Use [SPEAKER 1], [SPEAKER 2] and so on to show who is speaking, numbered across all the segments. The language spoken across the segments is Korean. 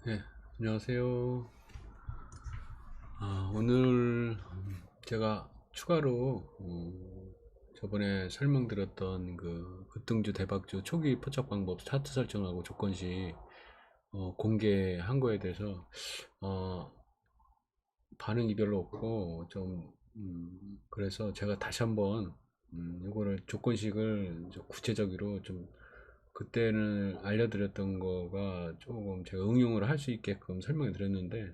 [SPEAKER 1] 네, 안녕하세요. 오늘 제가 추가로 저번에 설명드렸던 그 급등주 대박주 초기 포착 방법 차트 설정하고 조건식 공개한 거에 대해서 어, 반응이 별로 없고 좀 그래서 제가 다시 한번 이거를 조건식을 좀 구체적으로 좀 그때는 알려드렸던 거가 조금 제가 응용을 할 수 있게끔 설명해 드렸는데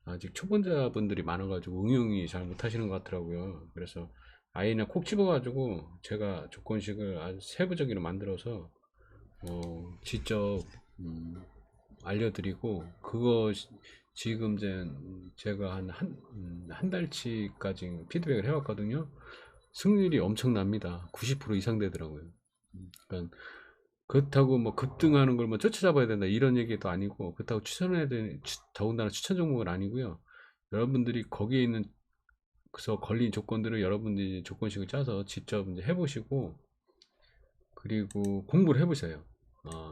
[SPEAKER 1] 아직 초보자분들이 많아가지고 응용이 잘 못하시는 것 같더라고요. 그래서 아예 그냥 콕 집어가지고 제가 조건식을 아주 세부적으로 만들어서 직접 음, 알려드리고 그거 지금 제가 한 달치까지 피드백을 해왔거든요. 승률이 엄청납니다. 90% 이상 되더라고요. 그러니까 그렇다고 뭐 급등하는 걸 뭐 쫓아잡아야 된다 이런 얘기도 아니고 그렇다고 추천해야 되는 더군다나 추천 종목은 아니고요. 여러분들이 거기에 있는 그래서 걸린 조건들을 여러분들이 조건식을 짜서 직접 이제 해보시고 그리고 공부를 해보셔요.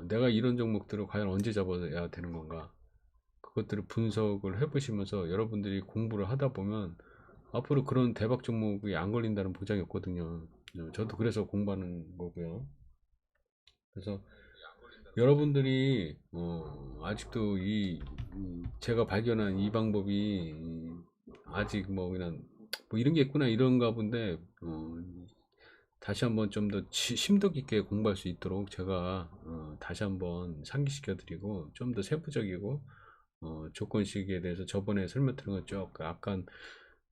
[SPEAKER 1] 내가 이런 종목들을 과연 언제 잡아야 되는 건가? 그것들을 분석을 해보시면서 여러분들이 공부를 하다 보면 앞으로 그런 대박 종목이 안 걸린다는 보장이 없거든요. 저도 그래서 공부하는 거고요. 그래서 여러분들이 아직도 제가 발견한 이 방법이 아직 뭐 그냥 뭐 이런 게 있구나 이런가 본데 다시 한번 좀 더 심도 깊게 공부할 수 있도록 제가 다시 한번 상기시켜 드리고 좀 더 세부적이고 조건식에 대해서 저번에 설명드린 것쭉 약간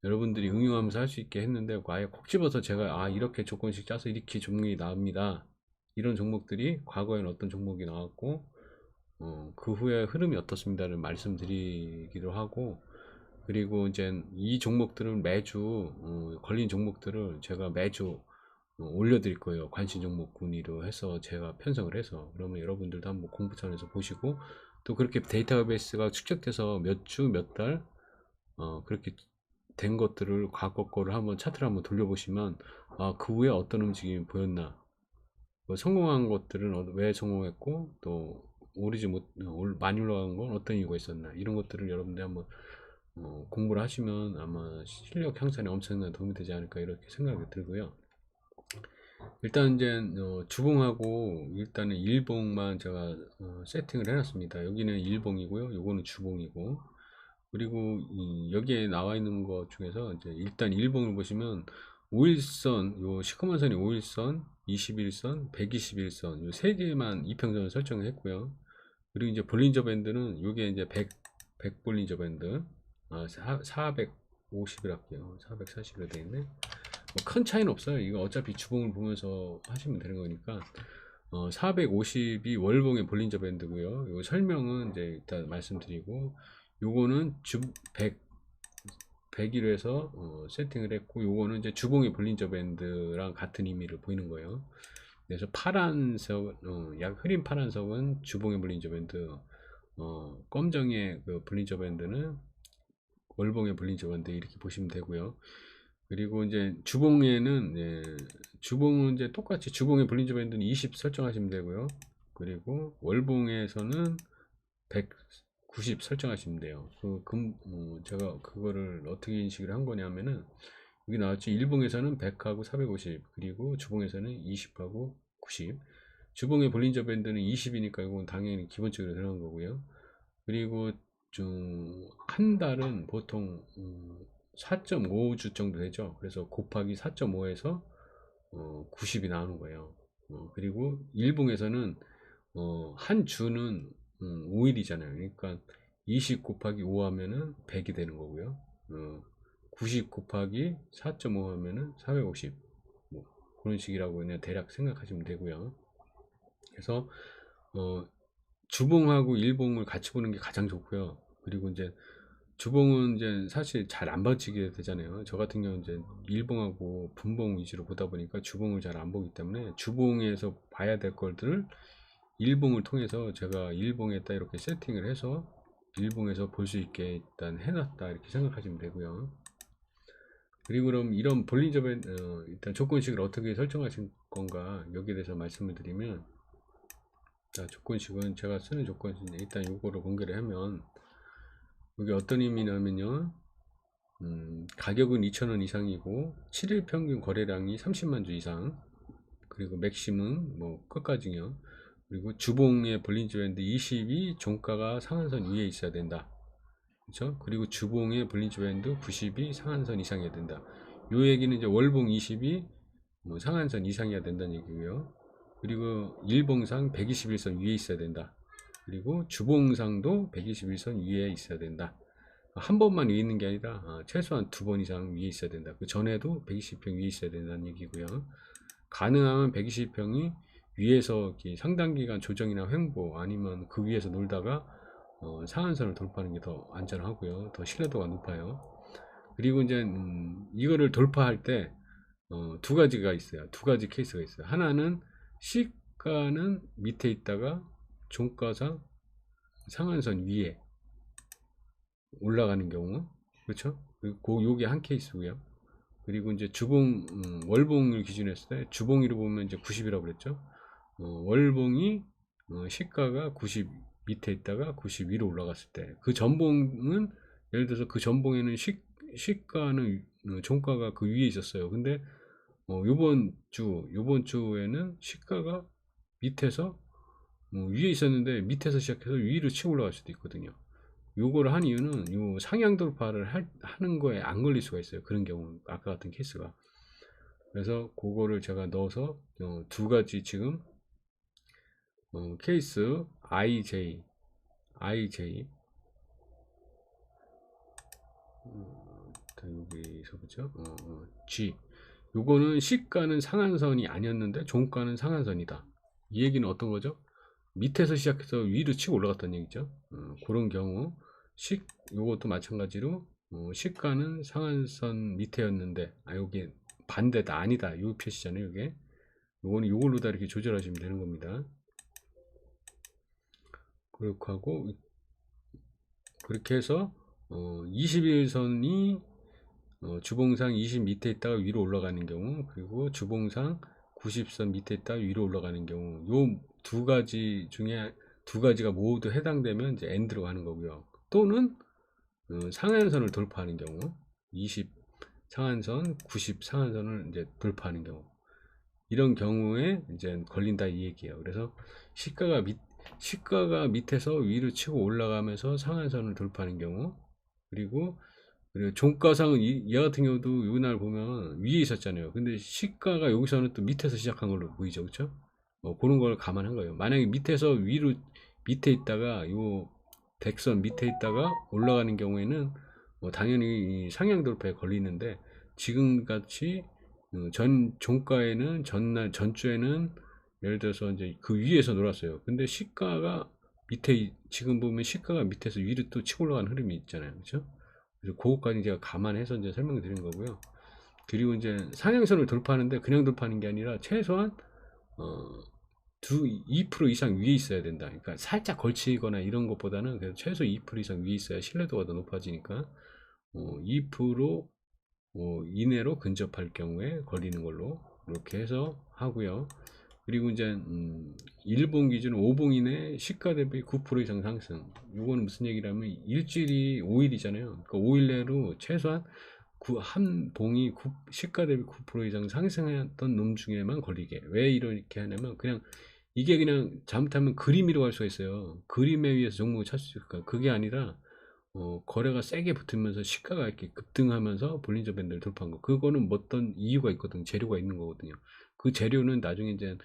[SPEAKER 1] 여러분들이 응용하면서 할 수 있게 했는데 아예 콕 집어서 제가 이렇게 조건식 짜서 이렇게 종목이 나옵니다. 이런 종목들이 과거에는 어떤 종목이 나왔고 그 후에 흐름이 어떻습니다를 말씀드리기도 하고 그리고 이제 이 종목들을 매주 걸린 종목들을 제가 매주 올려드릴 거예요. 관심 종목 군위로 해서 제가 편성을 해서 그러면 여러분들도 한번 공부 차원에서 보시고 또 그렇게 데이터베이스가 축적돼서 몇 주, 몇 달 그렇게 된 것들을 과거 거를 한번 차트를 한번 돌려보시면 그 후에 어떤 움직임이 보였나 뭐 성공한 것들은 왜 성공했고 또 오르지 못 많이 올라간 건 어떤 이유가 있었나 이런 것들을 여러분들이 한번 공부를 하시면 아마 실력 향상에 엄청난 도움이 되지 않을까 이렇게 생각이 들고요. 일단 이제 주봉하고 일단은 일봉만 제가 세팅을 해놨습니다. 여기는 일봉이고요. 요거는 주봉이고 그리고 여기에 나와 있는 것 중에서 이제 일단 일봉을 보시면 5일선 요 시커먼 선이 5일선 21선 121선 요 세 개만 이평선을 설정을 했고요. 그리고 이제 볼린저 밴드는 요게 이제 100 볼린저 밴드 450을 할게요. 440으로 되어 있네. 뭐큰 차이는 없어요. 이거 어차피 주봉을 보면서 하시면 되는 거니까 450이 월봉의 볼린저 밴드고요. 요 설명은 이제 일단 말씀드리고 요거는 주 100, 100으로 해서 세팅을 했고 요거는 이제 주봉의 볼린저 밴드랑 같은 의미를 보이는 거예요. 그래서 파란색 약 흐린 파란색은 주봉의 볼린저 밴드 검정의 그 볼린저 밴드는 월봉의 볼린저 밴드 이렇게 보시면 되고요. 그리고 이제 주봉에는 주봉은 이제 똑같이 주봉의 볼린저 밴드는 20 설정하시면 되고요. 그리고 월봉에서는 190 설정하시면 돼요. 제가 그거를 어떻게 인식을 한 거냐면은 여기 나왔죠. 일봉에서는 100하고 450 그리고 주봉에서는 20하고 90 주봉의 볼린저 밴드는 20이니까 이건 당연히 기본적으로 들어간 거고요. 그리고 좀 한 달은 보통 4.5주 정도 되죠. 그래서 곱하기 4.5에서 90이 나오는 거예요. 그리고 일봉에서는 한 주는 5일이잖아요. 그러니까 20 곱하기 5 하면은 100이 되는 거고요. 90 곱하기 4.5 하면은 450. 뭐 그런 식이라고 그냥 대략 생각하시면 되고요. 그래서 주봉하고 일봉을 같이 보는 게 가장 좋고요. 그리고 이제 주봉은 이제 사실 잘 안 봐지게 되잖아요. 저 같은 경우는 이제 일봉하고 분봉 위주로 보다 보니까 주봉을 잘 안 보기 때문에 주봉에서 봐야 될 것들을 일봉을 통해서 제가 일봉에다 이렇게 세팅을 해서 일봉에서 볼 수 있게 일단 해놨다 이렇게 생각하시면 되고요. 그리고 그럼 이런 볼린저 밴드 일단 조건식을 어떻게 설정하신 건가 여기에 대해서 말씀을 드리면 자, 조건식은 제가 쓰는 조건식인데 일단 요거를 공개를 하면 이게 어떤 의미냐면요. 가격은 2,000원 이상이고 7일 평균 거래량이 30만 주 이상, 그리고 맥심은 뭐 끝까지요. 그리고 주봉의 볼린저 밴드 20이 종가가 상한선 위에 있어야 된다. 그렇죠? 그리고 주봉의 볼린저 밴드 90이 상한선 이상이어야 된다. 요 얘기는 이제 월봉 20이 뭐 상한선 이상이어야 된다는 얘기고요. 그리고 일봉상 121선 위에 있어야 된다. 그리고 주봉상도 121선 위에 있어야 된다. 한 번만 위에 있는 게 아니라 최소한 2번 이상 위에 있어야 된다. 그 전에도 120평 위에 있어야 된다는 얘기고요. 가능하면 120평이 위에서 상당 기간 조정이나 횡보 아니면 그 위에서 놀다가 상한선을 돌파하는 게 더 안전하고요. 더 신뢰도가 높아요. 그리고 이제 이거를 돌파할 때 두 가지가 있어요. 두 가지 케이스가 있어요. 하나는 시가는 밑에 있다가 종가상 상한선 위에 올라가는 경우, 그렇죠? 그리고 요게 한 케이스고요. 그리고 이제 주봉, 월봉을 기준으로 했을 때 주봉위로 보면 이제 90이라고 그랬죠. 월봉이 시가가 90 밑에 있다가 90 위로 올라갔을 때 그 전봉은, 예를 들어서 그 전봉에는 시가는 종가가 그 위에 있었어요. 근데 요번 주에는 시가가 밑에서 위에 있었는데 밑에서 시작해서 위로 치고 올라갈 수도 있거든요. 요거를 한 이유는 요 상향 돌파를 하는 거에 안 걸릴 수가 있어요. 그런 경우 아까 같은 케이스가. 그래서 그거를 제가 넣어서 두 가지 지금 케이스 IJ 여기서 보죠. G 요거는 시가는 상한선이 아니었는데 종가는 상한선이다. 이 얘기는 어떤 거죠? 밑에서 시작해서 위로 치고 올라갔다는 얘기죠. 그런 경우 요것도 마찬가지로 시가는 상한선 밑에였는데 여기 반대다 아니다 요 표시잖아요. 이게 요거는 요걸로 다 이렇게 조절하시면 되는 겁니다. 그렇게 하고 그렇게 해서 21선이 주봉상 20 밑에 있다가 위로 올라가는 경우, 그리고 주봉상 90선 밑에 있다가 위로 올라가는 경우, 요 두 가지 중에 두 가지가 모두 해당되면 이제 엔드로 가는 거고요. 또는 상한선을 돌파하는 경우, 20 상한선, 90 상한선을 이제 돌파하는 경우, 이런 경우에 이제 걸린다 이 얘기예요. 그래서 시가가 밑에서 위로 치고 올라가면서 상한선을 돌파하는 경우, 그리고 종가상은 얘 같은 경우도 이날 보면 위에 있었잖아요. 근데 시가가 여기서는 또 밑에서 시작한 걸로 보이죠, 그렇죠? 그런 걸 감안한 거예요. 만약에 밑에서 위로 밑에 있다가 요 백선 밑에 있다가 올라가는 경우에는 당연히 상향 돌파에 걸리는데, 지금 같이 전 종가에는 전날 전주에는 예를 들어서 이제 그 위에서 놀았어요. 근데 시가가 밑에, 지금 보면 시가가 밑에서 위로 또 치고 올라가는 흐름이 있잖아요, 그렇죠? 그래서 그것까지 제가 감안해서 이제 설명을 드린 거고요. 그리고 이제 상향선을 돌파하는데 그냥 돌파하는 게 아니라 최소한 어, 2% 이상 위에 있어야 된다. 그러니까 살짝 걸치거나 이런 것보다는 그래도 최소 2% 이상 위에 있어야 신뢰도가 더 높아지니까 2% 이내로 근접할 경우에 걸리는 걸로 이렇게 해서 하고요. 그리고 이제 일봉 기준 5봉 이내 시가 대비 9% 이상 상승. 이거는 무슨 얘기라면 일주일이 5일이잖아요. 그러니까 5일 내로 최소한 한 봉이 시가 대비 9% 이상 상승했던 놈 중에만 걸리게. 왜 이렇게 하냐면 그냥 이게 그냥 잘못하면 그림이라고 할 수가 있어요. 그림에 의해서 종목을 찾을 수 있을까? 그게 아니라 거래가 세게 붙으면서 시가가 이렇게 급등하면서 볼린저 밴드를 돌파한 거. 그거는 어떤 이유가 있거든. 재료가 있는 거거든요. 그 재료는 나중에 이제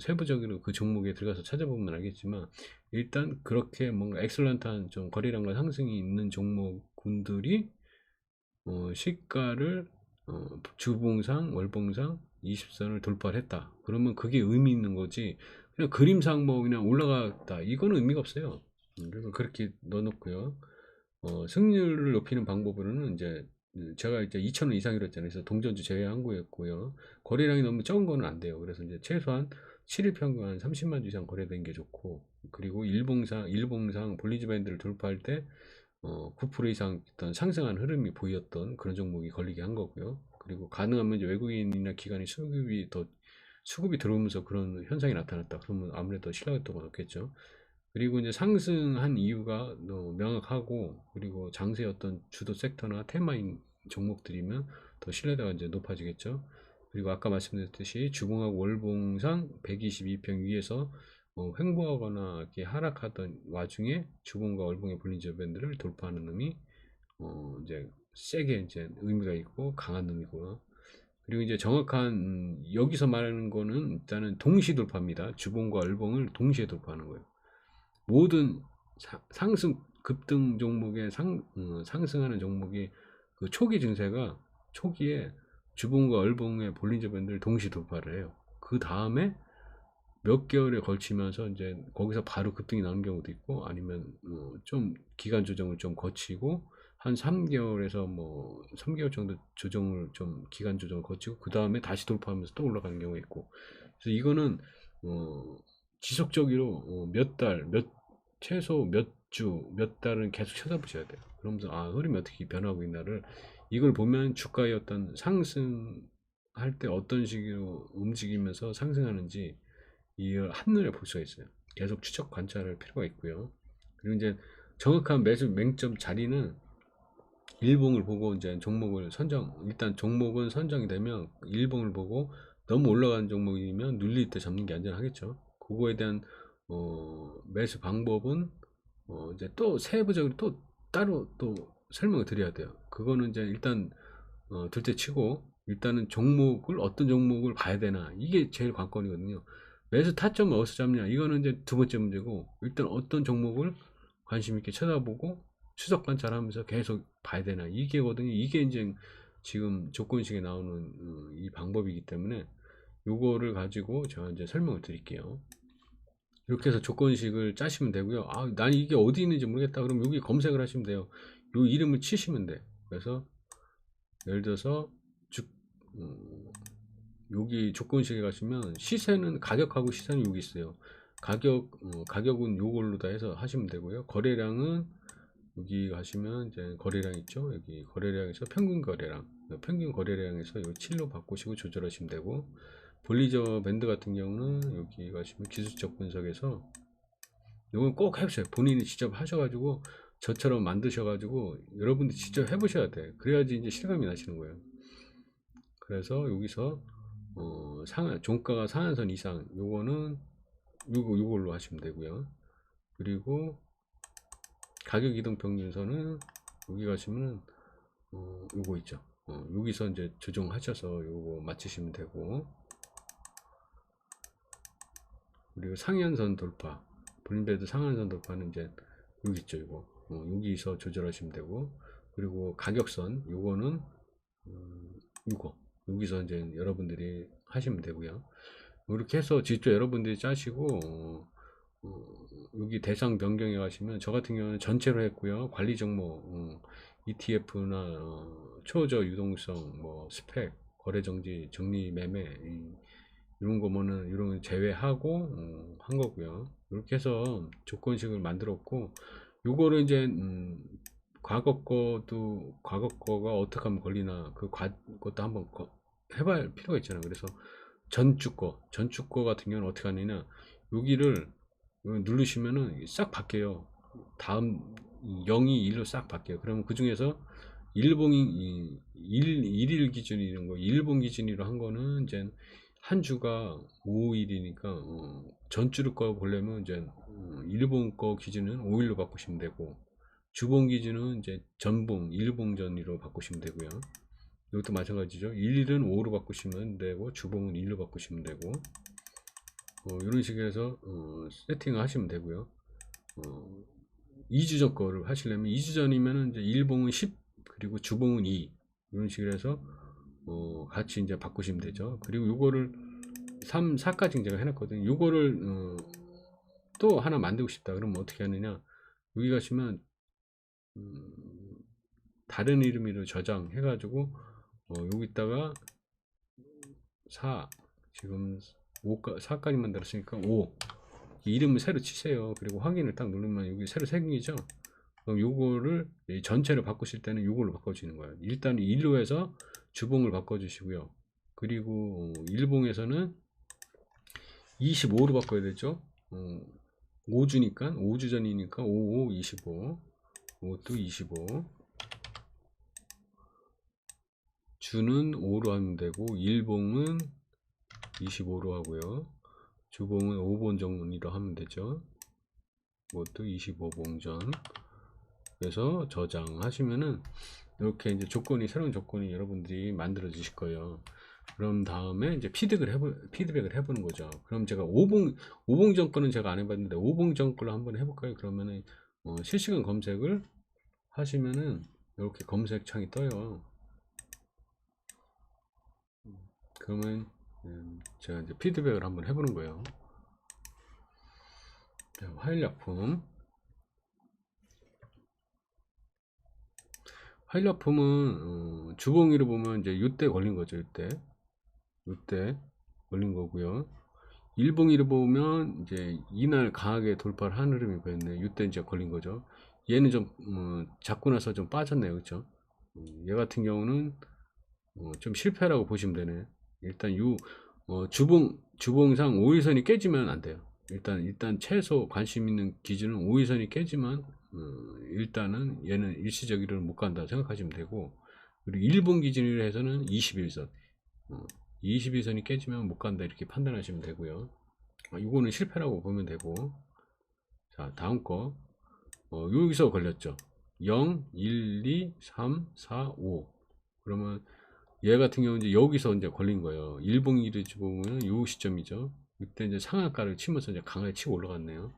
[SPEAKER 1] 세부적으로 그 종목에 들어가서 찾아보면 알겠지만, 일단 그렇게 뭔가 엑셀런트한 좀 거래량과 상승이 있는 종목군들이 시가를 주봉상, 월봉상 20선을 돌파를 했다. 그러면 그게 의미 있는 거지. 그냥 그림상 뭐 그냥 올라갔다. 이거는 의미가 없어요. 그래서 그렇게 넣어놓고요. 승률을 높이는 방법으로는 이제 제가 이제 2,000원 이상이라 했잖아요. 그래서 동전주 제외한 거였고요. 거래량이 너무 적은 거는 안 돼요. 그래서 이제 최소한 7일 평균 한 30만 주 이상 거래된 게 좋고, 그리고 일봉상 볼리지 밴드를 돌파할 때 9% 이상 어떤 상승한 흐름이 보였던 그런 종목이 걸리게 한 거고요. 그리고 가능하면 이제 외국인이나 기관이 수급이 들어오면서 그런 현상이 나타났다. 그러면 아무래도 신뢰도가 높겠죠. 그리고 이제 상승한 이유가 명확하고, 그리고 장세의 어떤 주도 섹터나 테마인 종목들이면 더 신뢰도가 이제 높아지겠죠. 그리고 아까 말씀드렸듯이 주봉하고 월봉상 122평 위에서 횡보하거나 이렇게 하락하던 와중에 주봉과 월봉의 볼린저 밴드를 돌파하는 놈이 이제 세게 이제 의미가 있고 강한 놈이고요. 그리고 이제 정확한 여기서 말하는 거는 일단은 동시 돌파입니다. 주봉과 월봉을 동시에 돌파하는 거예요. 모든 상승 급등 종목의 상승하는 종목이 그 초기 증세가 초기에 주봉과 월봉의 볼린저 밴드를 동시 돌파를 해요. 그 다음에 몇 개월에 걸치면서 이제 거기서 바로 급등이 나는 경우도 있고, 아니면 좀 기간 조정을 좀 거치고 한 3개월에서 뭐 3개월 정도 조정을 좀 기간 조정을 거치고 그 다음에 다시 돌파하면서 또 올라가는 경우가 있고. 그래서 이거는 지속적으로 몇 달, 최소 몇 주, 몇 달은 계속 찾아보셔야 돼요. 그러면서 흐름이 어떻게 변하고 있나를, 이걸 보면 주가의 어떤 상승할 때 어떤 식으로 움직이면서 상승하는지 이걸 한눈에 볼 수가 있어요. 계속 추적 관찰할 필요가 있고요. 그리고 이제 정확한 매수 맹점 자리는 일봉을 보고 이제 종목을 일단 종목은 선정이 되면 일봉을 보고 너무 올라가는 종목이면 눌릴 때 잡는 게 안전하겠죠. 그거에 대한 매수 방법은 이제 또 세부적으로 또 따로 또 설명을 드려야 돼요. 그거는 이제 일단 둘째 치고, 일단은 어떤 종목을 봐야 되나, 이게 제일 관건이거든요. 매수 타점을 어디서 잡냐, 이거는 이제 두 번째 문제고, 일단 어떤 종목을 관심 있게 쳐다보고 추적 관찰하면서 계속 봐야 되나, 이게거든요. 이게 이제 지금 조건식에 나오는 이 방법이기 때문에 요거를 가지고 제가 이제 설명을 드릴게요. 이렇게 해서 조건식을 짜시면 되고요. 난 이게 어디 있는지 모르겠다. 그럼 여기 검색을 하시면 돼요. 요 이름을 치시면 돼. 그래서 예를 들어서 여기 조건식에 가시면 시세는, 가격하고 시세는 여기 있어요. 가격은 요걸로 다 해서 하시면 되고요. 거래량은 여기 가시면 이제 거래량 있죠. 여기 거래량에서 평균 거래량에서 요 7로 바꾸시고 조절하시면 되고, 볼리저 밴드 같은 경우는 여기 가시면 기술적 분석에서 이건 꼭 해보세요. 본인이 직접 하셔가지고 저처럼 만드셔가지고 여러분들 직접 해보셔야 돼. 그래야지 이제 실감이 나시는 거예요. 그래서 여기서 종가가 상한선 이상, 요거는 요걸로 하시면 되고요. 그리고 가격 이동 평균선은 여기 가시면 요거 있죠. 여기서 이제 조정하셔서 요거 맞추시면 되고, 그리고 상한선 돌파, 볼린베드 상한선 돌파는 이제 여기 있죠. 이거 여기서 조절하시면 되고, 그리고 가격선 요거는 이거 여기서 이제 여러분들이 하시면 되고요. 이렇게 해서 직접 여러분들이 짜시고 여기 대상 변경에 가시면, 저 같은 경우는 전체로 했고요. 관리 종목 ETF나 초저 유동성, 뭐 스펙, 거래 정지, 정리 매매, 이런 거면은 이런 거 제외하고 한 거고요. 이렇게 해서 조건식을 만들었고, 요거를 이제 과거 거가 어떻게 하면 걸리나, 그것도 한번 해볼 필요가 있잖아요. 그래서 전주 거 같은 경우는 어떻게 하느냐, 여기를 누르시면은 싹 바뀌어요. 다음 0이 1로 싹 바뀌어요. 그러면 그 중에서 일일 기준 이런 거, 일본 기준으로 한 거는 이제 한 주가 5일이니까 전주를 거 보려면 이제 일본 거 기준은 5일로 바꾸시면 되고, 주봉 기준은 이제 전봉, 일봉전으로 바꾸시면 되고요. 이것도 마찬가지죠. 일일은 5로 바꾸시면 되고, 주봉은 1로 바꾸시면 되고, 이런 식으로 해서 세팅을 하시면 되고요. 2주 전 거를 하시려면 2주 전이면은 이제 일봉은 10, 그리고 주봉은 2, 이런 식으로 해서 같이 이제 바꾸시면 되죠. 그리고 요거를 3, 4까지 제가 해놨거든요. 요거를 또 하나 만들고 싶다 그러면 어떻게 하느냐, 여기 가시면 다른 이름으로 저장해 가지고 여기다가 4, 지금 4까지 만들었으니까 5 이름을 새로 치세요. 그리고 확인을 딱 누르면 여기 새로 생기죠. 그럼 요거를 전체를 바꾸실 때는 요걸로 바꿔주시는 거예요. 일단 1로 해서 주봉을 바꿔주시고요. 그리고 일봉에서는 25로 바꿔야 되죠. 5주니까 5주 전이니까 55 25 5또 25 주는 5로 하면 되고 일봉은 25로 하고요. 주봉은 5번 정리로 하면 되죠. 그것도 25봉전. 그래서 저장하시면은 이렇게 이제 새로운 조건이 여러분들이 만들어 주실 거예요. 그런 다음에 이제 피드백을 해보는 거죠. 그럼 제가 5봉전 거는 제가 안 해봤는데 5봉전 걸로 한번 해볼까요? 그러면은 실시간 검색을 하시면은 이렇게 검색창이 떠요. 그러면 제가 이제 피드백을 한번 해보는 거예요. 자, 화일약품은 주봉위로 보면 이제 이때 걸린 거죠. 이때 걸린 거고요. 일봉위로 보면 이제 이날 강하게 돌파를 한 흐름이 보였네요. 이때 이제 걸린 거죠. 얘는 좀 잡고 나서 좀 빠졌네요. 그렇죠? 얘 같은 경우는 좀 실패라고 보시면 되네. 일단 주봉상 5일선이 깨지면 안 돼요. 일단 최소 관심 있는 기준은 5일선이 깨지만 일단은 얘는 일시적으로는 못 간다 생각하시면 되고, 그리고 일본 기준으로 해서는 21선 21선이 깨지면 못 간다 이렇게 판단하시면 되고요. 이거는 실패라고 보면 되고. 자, 다음 거 여기서 걸렸죠. 0 1 2 3 4 5 그러면 얘 같은 경우는 이제 여기서 이제 걸린 거예요. 일봉일을 보면 요 시점이죠. 이때 이제 상한가를 치면서 이제 강하게 치고 올라갔네요.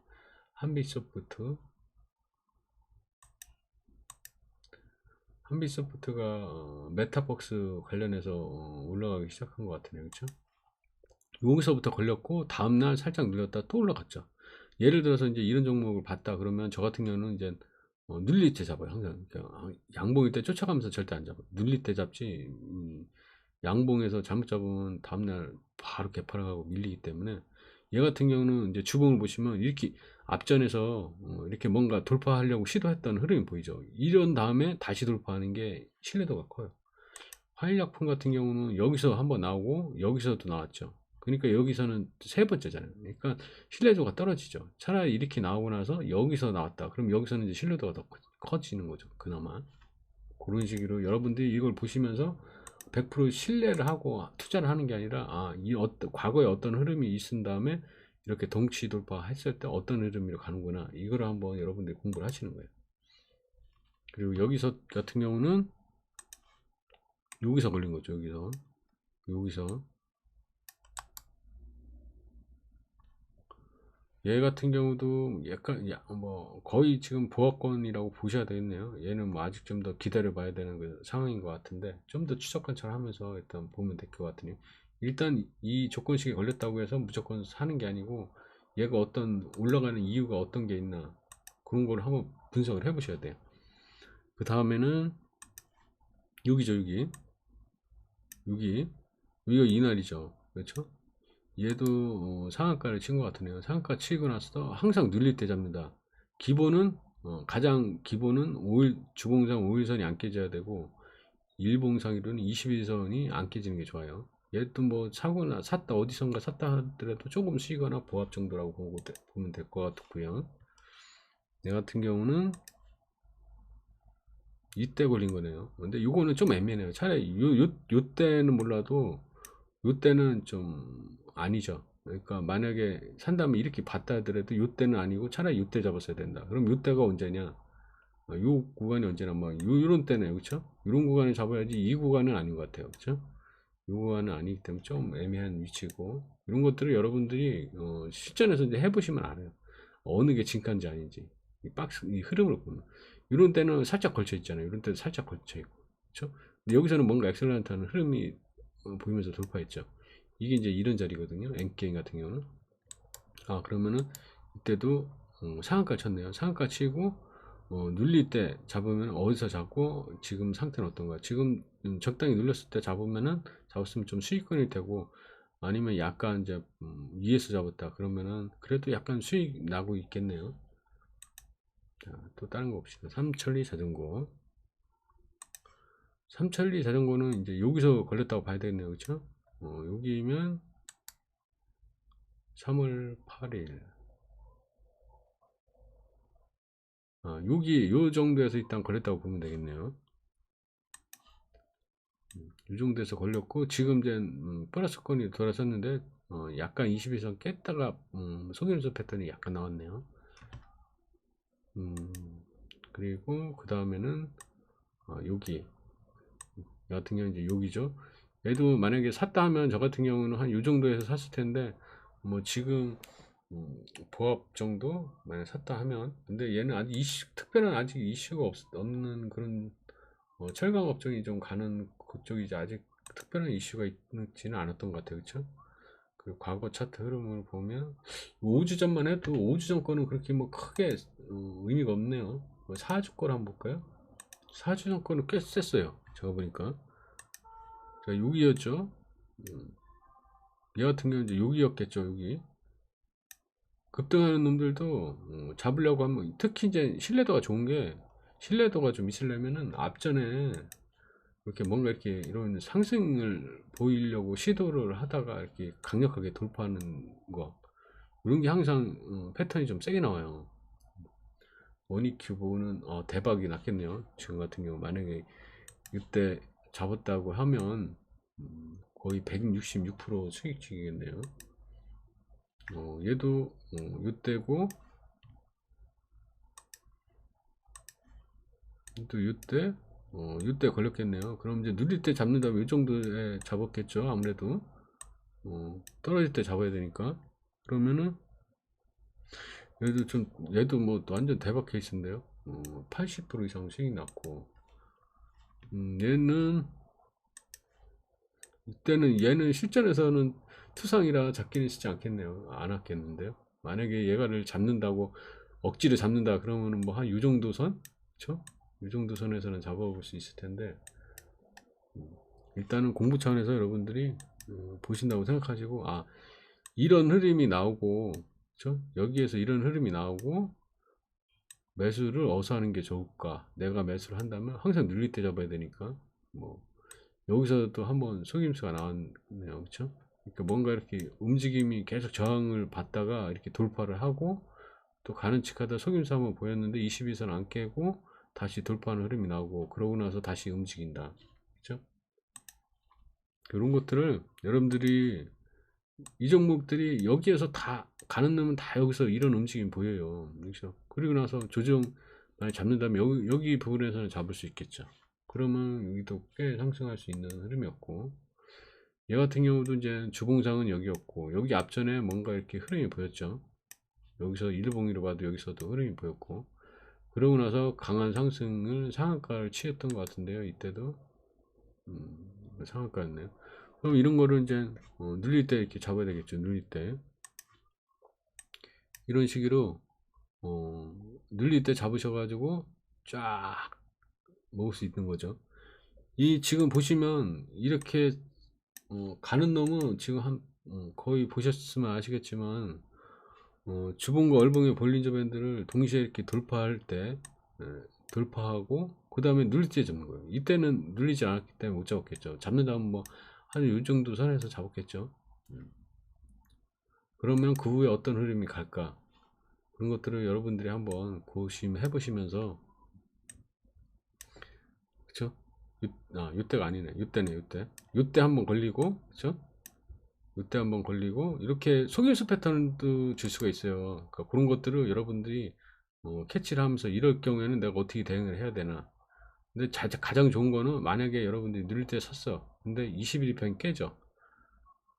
[SPEAKER 1] 한빛소프트가 메타벅스 관련해서 올라가기 시작한 것 같으네요. 그렇죠? 여기서부터 걸렸고 다음날 살짝 눌렸다 또 올라갔죠. 예를 들어서 이제 이런 종목을 봤다 그러면 저 같은 경우는 이제 눌릴 때 잡아요. 항상 양봉일 때 쫓아가면서 절대 안 잡아요. 눌릴 때 잡지. 양봉에서 잘못 잡으면 다음날 바로 개파락하고 밀리기 때문에, 얘 같은 경우는 이제 주봉을 보시면 이렇게 앞전에서 이렇게 뭔가 돌파하려고 시도했던 흐름이 보이죠. 이런 다음에 다시 돌파하는 게 신뢰도가 커요. 화일약품 같은 경우는 여기서 한번 나오고 여기서도 나왔죠. 그러니까 여기서는 세 번째잖아요. 그러니까 신뢰도가 떨어지죠. 차라리 이렇게 나오고 나서 여기서 나왔다. 그럼 여기서는 이제 신뢰도가 더 커지는 거죠. 그나마. 그런 식으로 여러분들이 이걸 보시면서 100% 신뢰를 하고 투자를 하는 게 아니라 과거에 어떤 흐름이 있은 다음에 이렇게 동치 돌파했을 때 어떤 흐름으로 가는구나, 이거를 한번 여러분들이 공부를 하시는 거예요. 그리고 여기서 같은 경우는 여기서 걸린 거죠. 여기서 얘 같은 경우도 약간 뭐 거의 지금 보합권이라고 보셔야 되겠네요. 얘는 뭐 아직 좀 더 기다려 봐야 되는 그 상황인 것 같은데, 좀 더 추적 관찰하면서 일단 보면 될 것 같으니, 일단 이 조건식에 걸렸다고 해서 무조건 사는 게 아니고 얘가 어떤 올라가는 이유가 어떤 게 있나, 그런 걸 한번 분석을 해 보셔야 돼요. 그 다음에는 여기죠. 여기가 이날이죠. 그렇죠? 얘도 상한가를 친 것 같으네요. 상한가 치고 나서 항상 눌릴 때 잡는다. 기본은 가장 기본은 5일 주봉상 5일선이 안 깨져야 되고, 일봉상으로는 21선이 안 깨지는 게 좋아요. 얘도 뭐 사거나 샀다 어디선가 샀다 하더라도 조금 쉬거나 보합 정도라고 보면 될 것 같고요. 얘 같은 경우는 이때 걸린 거네요. 근데 요거는 좀 애매해요. 차라리 요 때는 몰라도 요때는 좀 아니죠. 그러니까 만약에 산다면 이렇게 봤다 하더라도 요때는 아니고 차라리 요때 잡았어야 된다. 그럼 요때가 언제냐? 요 구간이 언제나 뭐 요런 때네요. 그쵸? 요런 구간을 잡아야지 이 구간은 아닌 것 같아요. 그쵸? 요 구간은 아니기 때문에 좀 애매한 위치고, 이런 것들을 여러분들이 실전에서 이제 해보시면 알아요. 어느 게 진가인지 아닌지. 이 흐름을 보면 이런 때는 살짝 걸쳐 있잖아요. 이런 때는 살짝 걸쳐 있고, 그렇죠? 근데 여기서는 뭔가 엑셀런트한 흐름이 보이면서 돌파했죠. 이게 이제 이런 자리거든요. 엔게임 같은 경우는. 그러면은 이때도 상한가 쳤네요. 상한가 치고 눌릴 때 잡으면 어디서 잡고 지금 상태는 어떤가. 지금 적당히 눌렸을 때 잡았으면 좀 수익권일 테고, 아니면 약간 이제 위에서 잡았다 그러면은 그래도 약간 수익 나고 있겠네요. 자, 또 다른 거 봅시다. 삼천리 자전거. 삼천리 자전거는 이제 여기서 걸렸다고 봐야 되겠네요. 그렇죠? 여기면 3월 8일. 여기 요 정도에서 일단 걸렸다고 보면 되겠네요. 이 정도에서 걸렸고, 지금 이제 플러스권이 돌아섰는데 약간 20일선 깼다가 속임수 패턴이 약간 나왔네요. 그리고 그 다음에는 여기 같은 경우는 이제 여기죠. 얘도 만약에 샀다 하면 저 같은 경우는 한 요 정도에서 샀을 텐데, 뭐 지금 보합 정도 만약 샀다 하면, 근데 얘는 아직 특별한 아직 이슈가 없는 그런 철강 업종이 좀 가는 그쪽이지, 아직 특별한 이슈가 있지는 않았던 것 같아요. 그쵸? 그 과거 차트 흐름을 보면 5주 전만 해도 5주 전 거는 그렇게 뭐 크게 의미가 없네요. 4주 거를 한번 볼까요? 4주 전 거는 꽤 셌어요. 제가 보니까. 자, 6이었죠. 얘 같은 경우는 이제 6이었겠죠. 여기 급등하는 놈들도 잡으려고 하면, 특히 이제 신뢰도가 좋은 게, 신뢰도가 좀 있으려면은 앞전에 이렇게 뭔가 이렇게 이런 상승을 보이려고 시도를 하다가 이렇게 강력하게 돌파하는 거, 이런 게 항상 패턴이 좀 세게 나와요. 원익큐브는 대박이 났겠네요. 지금 같은 경우 만약에 이때 잡았다고 하면 거의 166% 수익치겠네요. 얘도 이때고, 또 이때 이때 걸렸겠네요. 그럼 이제 누릴 때 잡는다면 이 정도에 잡았겠죠. 아무래도 떨어질 때 잡아야 되니까. 그러면은 얘도 뭐 완전 대박 케이스인데요. 80% 이상 수익이 났고, 얘는 이때는 얘는 실전에서는 투상이라 잡기는 쉽지 않겠네요. 안 왔겠는데요. 만약에 얘가를 잡는다고, 억지로 잡는다 그러면은 뭐 한 요 정도 선, 그쵸? 요 정도 선에서는 잡아볼 수 있을 텐데, 일단은 공부 차원에서 여러분들이 보신다고 생각하시고, 이런 흐름이 나오고, 그쵸? 여기에서 이런 흐름이 나오고 매수를 어디서 하는 게 좋을까? 내가 매수를 한다면 항상 눌릴 때 잡아야 되니까, 뭐 여기서 또 한번 속임수가 나왔네요. 그쵸? 그러니까 뭔가 이렇게 움직임이 계속 저항을 받다가 이렇게 돌파를 하고, 또 가는 척하다 속임수 한번 보였는데 22선 안 깨고 다시 돌파하는 흐름이 나오고, 그러고 나서 다시 움직인다. 그쵸? 이런 것들을 여러분들이, 이 종목들이 여기에서 다 가는 놈은 다 여기서 이런 움직임 보여요. 그렇죠? 그리고 나서 조정 만약 잡는다면 여기 부분에서는 잡을 수 있겠죠. 그러면 여기도 꽤 상승할 수 있는 흐름이었고, 얘 같은 경우도 이제 주봉상은 여기였고, 여기 앞전에 뭔가 이렇게 흐름이 보였죠. 여기서 일봉으로 봐도 여기서도 흐름이 보였고, 그러고 나서 강한 상승을 상한가를 치었던 것 같은데요. 이때도 상한가였네요. 그럼 이런 거를 이제 눌릴 때 이렇게 잡아야 되겠죠. 눌릴 때 이런 식으로 눌릴 때 잡으셔가지고 쫙 먹을 수 있는 거죠. 이 지금 보시면 이렇게 가는 놈은 지금 한 거의 보셨으면 아시겠지만, 주봉과 얼봉의 볼린저 밴드를 동시에 이렇게 돌파할 때, 돌파하고 그 다음에 눌릴 때 잡는 거예요. 이때는 눌리지 않았기 때문에 못 잡았겠죠. 잡는다면 뭐 한 요 정도 선에서 잡았겠죠. 그러면 그 후에 어떤 흐름이 갈까, 그런 것들을 여러분들이 한번 고심해 보시면서, 그쵸? 요때가 아니네. 요때네, 요때. 요때 한번 걸리고, 그쵸? 요때 한번 걸리고, 이렇게 속임수 패턴도 줄 수가 있어요. 그러니까 그런 것들을 여러분들이 캐치를 하면서, 이럴 경우에는 내가 어떻게 대응을 해야 되나. 근데 가장 좋은 거는, 만약에 여러분들이 누릴 때 샀어. 근데 21편 깨져.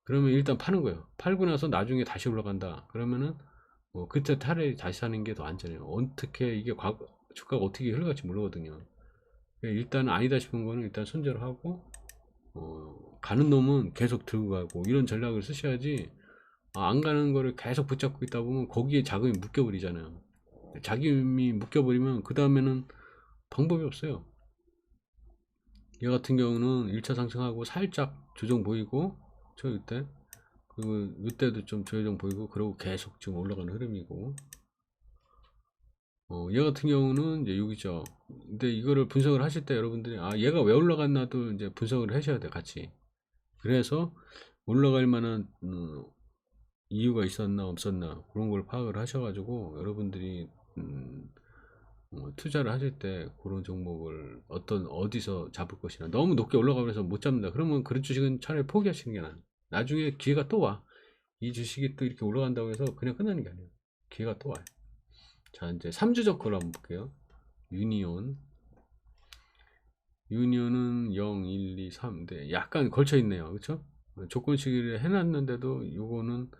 [SPEAKER 1] 그러면 일단 파는 거예요. 팔고 나서 나중에 다시 올라간다. 그러면은 그때 차라리 다시 사는 게 더 안전해요. 어떻게 이게 주가가 어떻게 흘러갈지 모르거든요. 일단 아니다 싶은 거는 일단 손절을 하고, 가는 놈은 계속 들고 가고, 이런 전략을 쓰셔야지. 안 가는 거를 계속 붙잡고 있다 보면 거기에 자금이 묶여버리잖아요. 자금이 묶여버리면 그 다음에는 방법이 없어요. 얘 같은 경우는 1차 상승하고 살짝 조정 보이고, 저 이때, 그리고 이때도 좀 조정 보이고, 그리고 계속 지금 올라가는 흐름이고, 얘 같은 경우는 이제 여기죠. 근데 이거를 분석을 하실 때 여러분들이 얘가 왜 올라갔나도 이제 분석을 하셔야 돼, 같이. 그래서 올라갈 만한 이유가 있었나 없었나 그런 걸 파악을 하셔가지고 여러분들이 투자를 하실 때 그런 종목을 어디서 잡을 것이나 너무 높게 올라가고 해서 못 잡는다 그러면 그런 주식은 차라리 포기하시는 게 나아요. 나중에 기회가 또 와. 이 주식이 또 이렇게 올라간다고 해서 그냥 끝나는 게 아니에요. 기회가 또 와요. 자, 이제 3주적 거로 한번 볼게요. 유니온은 0, 1, 2, 3. 네, 약간 걸쳐 있네요. 그렇죠? 조건 시기를 해놨는데도 요거는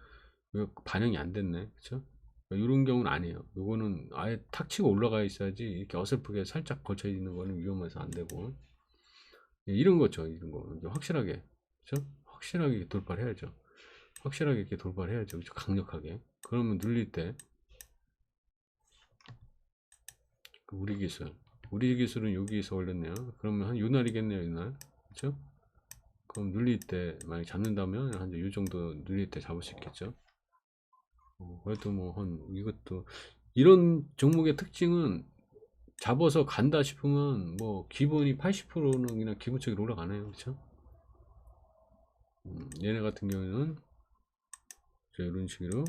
[SPEAKER 1] 반영이 안 됐네. 그렇죠? 이런 경우는 아니에요. 요거는 아예 탁 치고 올라가 있어야지 이렇게 어설프게 살짝 걸쳐 있는 거는 위험해서 안 되고. 예, 이런 거죠. 이런 거 확실하게, 그렇죠? 확실하게 돌파를 해야죠. 확실하게 이렇게 돌파를 해야죠. 그렇죠? 강력하게. 그러면 눌릴 때 우리 기술은 여기에서 올렸네요. 그러면 한 요날이겠네요. 요날. 그렇죠? 그럼 눌릴 때 만약 잡는다면 한 이 정도 눌릴 때 잡을 수 있겠죠. 그래도 뭐 한 이것도 이런 종목의 특징은 잡아서 간다 싶으면 뭐 기본이 80%는 그냥 기본적으로 올라가네요. 그렇죠? 얘네 같은 경우는 이런 식으로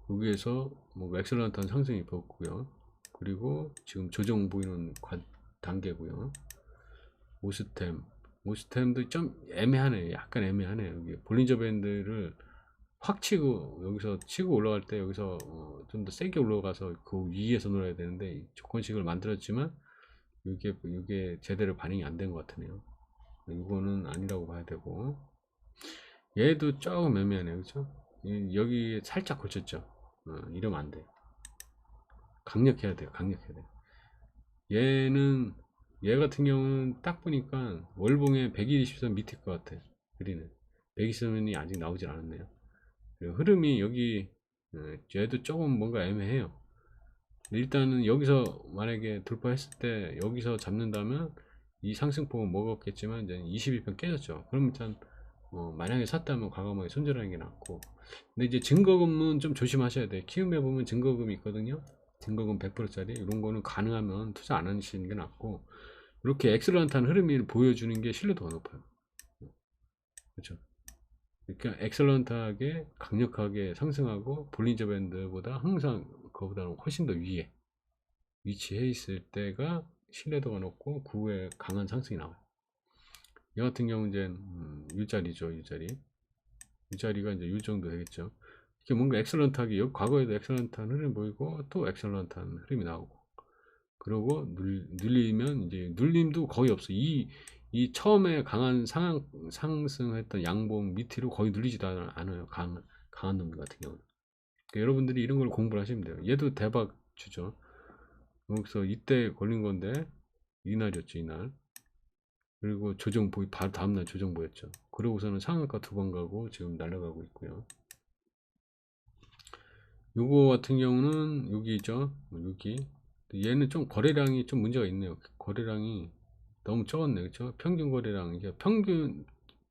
[SPEAKER 1] 여기에서 뭐 엑셀런트한 상승이 보였고요. 그리고 지금 조정 보이는 단계고요. 오스템도 좀 애매하네. 약간 애매하네. 여기 볼린저 밴드를 확 치고 여기서 치고 올라갈 때 여기서 좀 더 세게 올라가서 그 위에서 놀아야 되는데 조건식을 만들었지만 이게 제대로 반영이 안 된 것 같으네요. 이거는 아니라고 봐야 되고 얘도 조금 애매하네요. 그렇죠? 여기 살짝 걸쳤죠. 이러면 안 돼요. 강력해야 돼요. 강력해야 돼요. 얘는 얘 같은 경우는 딱 보니까 월봉의 120선 밑일 것 같아. 그리는 120선이 아직 나오질 않았네요. 흐름이 여기 얘도 조금 뭔가 애매해요. 일단은 여기서 만약에 돌파했을 때 여기서 잡는다면 이 상승폭은 먹었겠지만 이제 22편 깨졌죠. 그럼 일단 만약에 샀다면 과감하게 손절하는 게 낫고. 근데 이제 증거금은 좀 조심하셔야 돼요. 키움에 보면 증거금이 있거든요. 증거금 100%짜리 이런 거는 가능하면 투자 안 하시는 게 낫고 이렇게 엑셀런트한 흐름을 보여주는 게 신뢰도가 높아요. 그렇죠? 그러니까 엑셀런트하게 강력하게 상승하고 볼린저 밴드보다 항상 그거보다는 훨씬 더 위에 위치해 있을 때가 신뢰도가 높고 그 후에 강한 상승이 나와요. 이 같은 경우는 이제 U자리죠. U자리가 이제 U 정도 되겠죠. 이게 뭔가 엑셀런트하게 과거에도 엑셀런트한 흐름이 보이고 또 엑셀런트한 흐름이 나오고 그리고 눌리면 이제 눌림도 거의 없어. 이 처음에 강한 상승했던 양봉 밑으로 거의 눌리지도 않아요. 강한 놈들 같은 경우는. 그러니까 여러분들이 이런 걸 공부를 하시면 돼요. 얘도 대박 주죠. 여기서 이때 걸린 건데 이날이었죠. 이날. 그리고 조정 보이 바로 다음날 조정 보였죠. 그러고서는 상한가 두 번 가고 지금 날아가고 있고요. 요거 같은 경우는 여기죠. 여기 얘는 좀 거래량이 좀 문제가 있네요. 거래량이 너무 적었네. 그렇죠? 평균 거래량 이게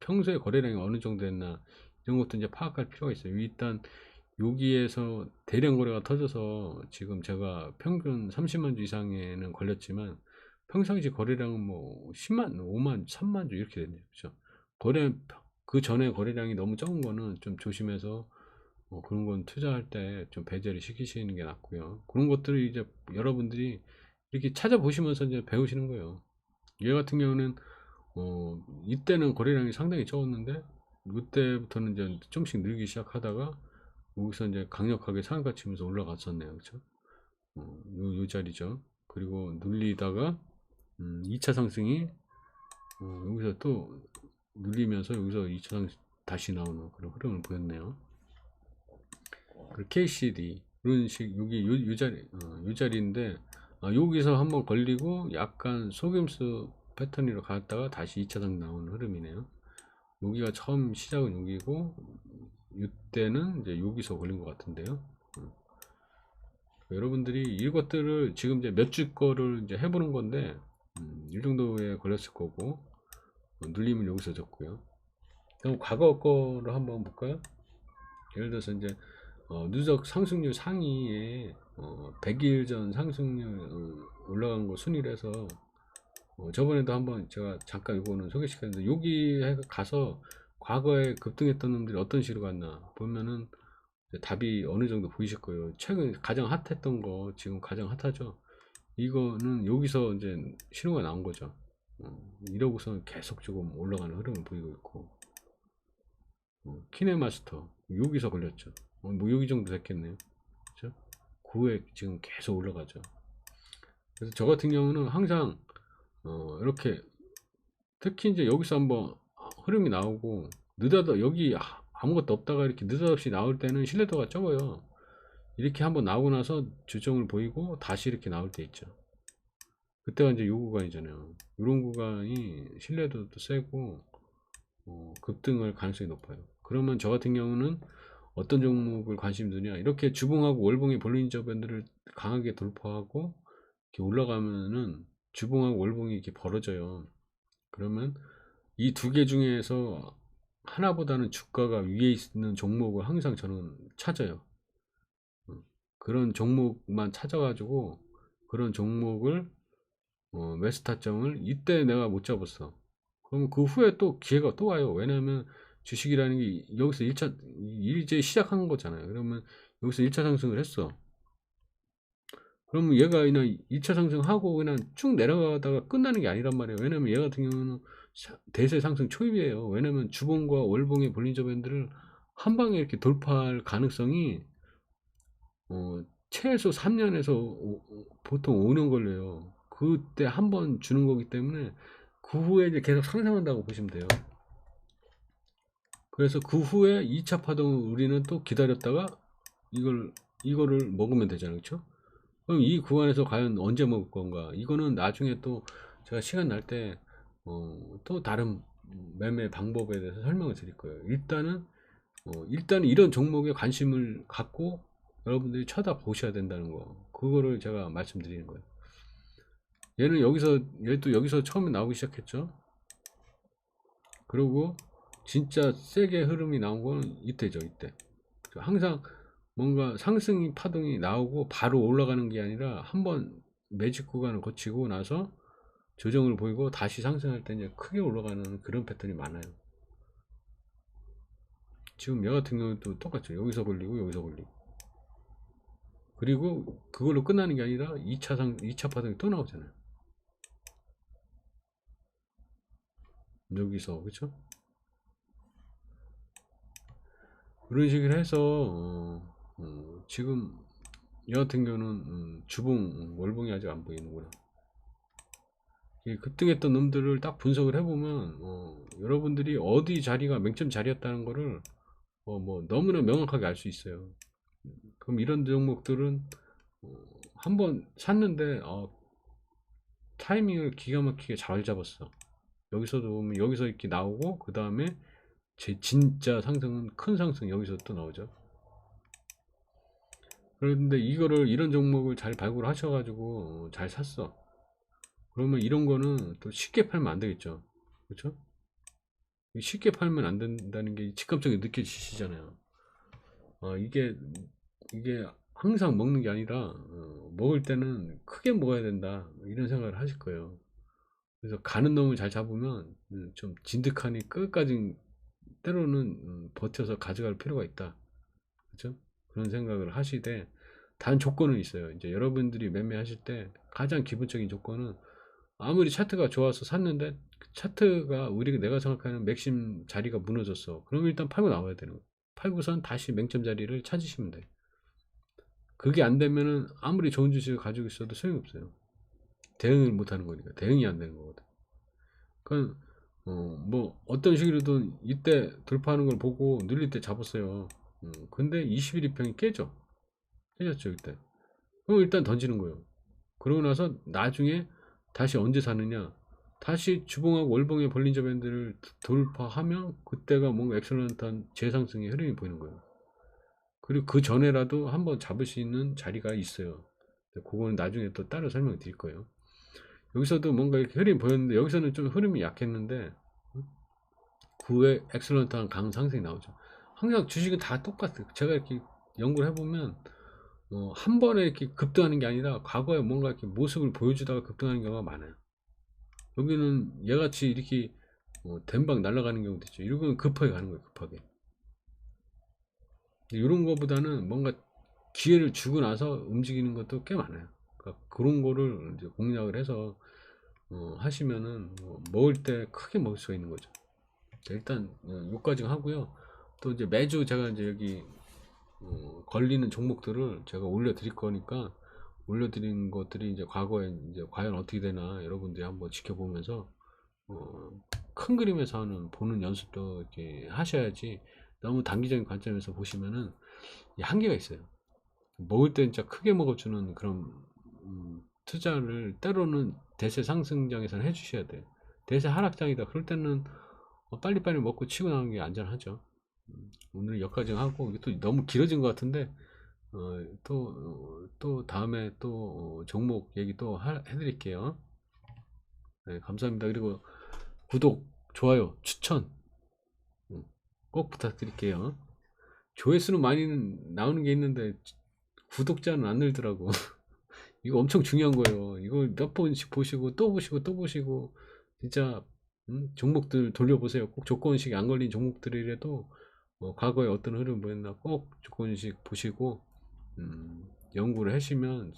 [SPEAKER 1] 평소에 거래량이 어느 정도 됐나 이런 것도 이제 파악할 필요가 있어요. 일단 여기에서 대량 거래가 터져서 지금 제가 평균 30만 주 이상에는 걸렸지만 평상시 거래량은 뭐 10만, 5만, 3만 주 이렇게 됐네요. 그렇죠? 그 전에 거래량이 너무 적은 거는 좀 조심해서 그런 건 투자할 때 좀 배제를 시키시는 게 낫고요. 그런 것들을 이제 여러분들이 이렇게 찾아보시면서 이제 배우시는 거예요. 얘 같은 경우는 이때는 거래량이 상당히 적었는데 이때부터는 이제 좀씩 늘기 시작하다가 여기서 이제 강력하게 상한가 치면서 올라갔었네요. 그렇죠? 요 자리죠. 그리고 눌리다가 2차 상승이 여기서 또 눌리면서 여기서 2차 상승 다시 나오는 그런 흐름을 보였네요. 그리고 KCD 이런 식 여기 요 자리인데 여기서 한번 걸리고 약간 속임수 패턴으로 갔다가 다시 2차 상승 나오는 흐름이네요. 여기가 처음 시작은 여기고 이때는 이제 여기서 걸린 것 같은데요. 여러분들이 이것들을 지금 이제 몇 주 거를 이제 해보는 건데 이 정도에 걸렸을 거고 눌림은 여기서 줬고요. 그럼 과거 거를 한번 볼까요? 예를 들어서 이제 누적 상승률 상위에 100일 전 상승률 올라간 거 순위를 해서 저번에도 한번 제가 잠깐 이거는 소개시켰는데 여기 가서 과거에 급등했던 놈들이 어떤 식으로 갔나 보면은 답이 어느 정도 보이실 거예요. 최근 가장 핫했던 거, 지금 가장 핫하죠. 이거는 여기서 이제 신호가 나온 거죠. 이러고서 계속 조금 올라가는 흐름을 보이고 있고, 키네마스터 여기서 걸렸죠. 뭐 여기 정도 됐겠네요. 그죠? 그 후에 지금 계속 올라가죠. 그래서 저 같은 경우는 항상 이렇게 특히 이제 여기서 한번 흐름이 나오고 느닷없이 여기 아무것도 없다가 이렇게 느닷없이 나올 때는 신뢰도가 적어요. 이렇게 한번 나오고 나서 주정을 보이고 다시 이렇게 나올 때 있죠. 그때가 이제 요 구간이잖아요. 이런 구간이 신뢰도도 세고 급등할 가능성이 높아요. 그러면 저 같은 경우는 어떤 종목을 관심 두냐, 이렇게 주봉하고 월봉의 볼린저 밴드를 강하게 돌파하고 이렇게 올라가면은 주봉하고 월봉이 이렇게 벌어져요. 그러면 이 두 개 중에서 하나보다는 주가가 위에 있는 종목을 항상 저는 찾아요. 그런 종목만 찾아가지고 그런 종목을 매수 타점을 이때 내가 못 잡았어. 그러면 그 후에 또 기회가 또 와요. 왜냐하면 주식이라는 게 여기서 1차 이제 시작한 거잖아요. 그러면 여기서 1차 상승을 했어. 그러면 얘가 그냥 2차 상승하고 그냥 쭉 내려가다가 끝나는 게 아니란 말이에요. 왜냐면 얘 같은 경우는 대세 상승 초입이에요. 왜냐면 주봉과 월봉의 볼린저 밴드를 한 방에 이렇게 돌파할 가능성이 최소 3년에서 보통 5년 걸려요. 그때 한 번 주는 거기 때문에 그 후에 이제 계속 상승한다고 보시면 돼요. 그래서 그 후에 2차 파동을 우리는 또 기다렸다가 이거를 먹으면 되잖아요. 그렇죠? 그럼 이 구간에서 과연 언제 먹을 건가? 이거는 나중에 또 제가 시간 날 때 또 다른 매매 방법에 대해서 설명을 드릴 거예요. 일단은 이런 종목에 관심을 갖고 여러분들이 쳐다보셔야 된다는 거, 그거를 제가 말씀드리는 거예요. 얘도 여기서 처음에 나오기 시작했죠. 그리고 진짜 세게 흐름이 나온 거는 이때죠. 이때 항상 뭔가 상승 파동이 나오고 바로 올라가는 게 아니라 한번 매직 구간을 거치고 나서 조정을 보이고 다시 상승할 때 이제 크게 올라가는 그런 패턴이 많아요. 지금 얘 같은 경우도 똑같죠. 여기서 걸리고 여기서 걸리고, 그리고 그걸로 끝나는 게 아니라 2차 파동이 또 나오잖아요. 여기서, 그쵸? 그런 식으로 해서 지금 얘 같은 경우는 주봉 월봉이 아직 안 보이는구나. 급등했던 놈들을 딱 분석을 해보면 여러분들이 어디 자리가 맹점 자리였다는 거를 뭐 너무나 명확하게 알 수 있어요. 그럼 이런 종목들은 한번 샀는데 타이밍을 기가 막히게 잘 잡았어. 여기서도 보면 여기서 이렇게 나오고 그 다음에 제 진짜 상승은 큰 상승 여기서 또 나오죠. 그런데 이런 종목을 잘 발굴 하셔가지고 잘 샀어. 그러면 이런 거는 또 쉽게 팔면 안 되겠죠. 그렇죠? 쉽게 팔면 안 된다는 게 직감적으로 느껴지시잖아요. 이게 항상 먹는 게 아니라 먹을 때는 크게 먹어야 된다, 이런 생각을 하실 거예요. 그래서 가는 놈을 잘 잡으면 좀 진득하니 끝까지 때로는 버텨서 가져갈 필요가 있다. 그렇죠? 그런 생각을 하시되, 단 조건은 있어요. 이제 여러분들이 매매하실 때 가장 기본적인 조건은, 아무리 차트가 좋아서 샀는데 차트가 내가 생각하는 맥심 자리가 무너졌어. 그럼 일단 팔고 나와야 되는 거예요. 팔고선 다시 맹점 자리를 찾으시면 돼요. 그게 안 되면은 아무리 좋은 주식을 가지고 있어도 소용이 없어요. 대응을 못 하는 거니까. 대응이 안 되는 거거든. 그러니까 뭐 어떤 식으로든 이때 돌파하는 걸 보고 눌릴 때 잡았어요. 근데 21 이평이 깨졌죠 이때. 그럼 일단 던지는 거예요. 그러고 나서 나중에 다시 언제 사느냐, 다시 주봉하고 월봉의 볼린저 밴드를 돌파하면 그때가 뭔가 엑셀런트한 재상승의 흐름이 보이는 거예요. 그리고 그 전에라도 한번 잡을 수 있는 자리가 있어요. 그거는 나중에 또 따로 설명 드릴 거예요. 여기서도 뭔가 이렇게 흐름이 보였는데 여기서는 좀 흐름이 약했는데 그 후에 엑셀런트한 강상승이 나오죠. 항상 주식은 다 똑같아요. 제가 이렇게 연구를 해보면 한 번에 이렇게 급등하는 게 아니라 과거에 뭔가 이렇게 모습을 보여주다가 급등하는 경우가 많아요. 여기는 얘같이 이렇게 덴박 날아가는 경우도 있죠. 이런 급하게 가는 거예요, 급하게. 이런 거보다는 뭔가 기회를 주고 나서 움직이는 것도 꽤 많아요. 그러니까 그런 거를 이제 공략을 해서 하시면은 먹을 때 크게 먹을 수가 있는 거죠. 자, 일단 요까지 하고요. 또 이제 매주 제가 이제 여기 걸리는 종목들을 제가 올려드릴 거니까 올려드린 것들이 이제 과거에 이제 과연 어떻게 되나 여러분들이 한번 지켜보면서 어, 큰 그림에서 보는 연습도 이렇게 하셔야지. 너무 단기적인 관점에서 보시면은 한계가 있어요. 먹을 때 진짜 크게 먹어주는 그런 투자를 때로는 대세 상승장에서는 해주셔야 돼요. 대세 하락장이다 그럴 때는 빨리빨리 먹고 치고 나가는 게 안전하죠. 오늘 여기까지 하고, 이게 또 너무 길어진 것 같은데 또 다음에 또 종목 얘기 또 해드릴게요. 네, 감사합니다. 그리고 구독, 좋아요, 추천 꼭 부탁드릴게요. 조회수는 많이 나오는 게 있는데 구독자는 안 늘더라고. 이거 엄청 중요한 거예요. 이거 몇 번씩 보시고 또 보시고 또 보시고 진짜 종목들 돌려보세요. 꼭 조건식 안 걸린 종목들이라도 과거에 어떤 흐름 보였나 꼭 조건식 보시고 연구를 하시면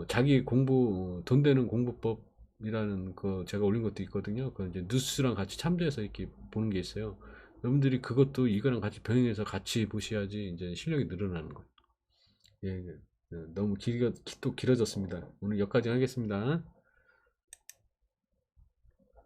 [SPEAKER 1] 자기 공부 돈 되는 공부법이라는 거 제가 올린 것도 있거든요. 그 이제 뉴스랑 같이 참조해서 이렇게 보는 게 있어요. 여러분들이 그것도 이거랑 같이 병행해서 같이 보셔야지 이제 실력이 늘어나는 거예요. 예, 예. 너무 또 길어졌습니다. 오늘 여기까지 하겠습니다.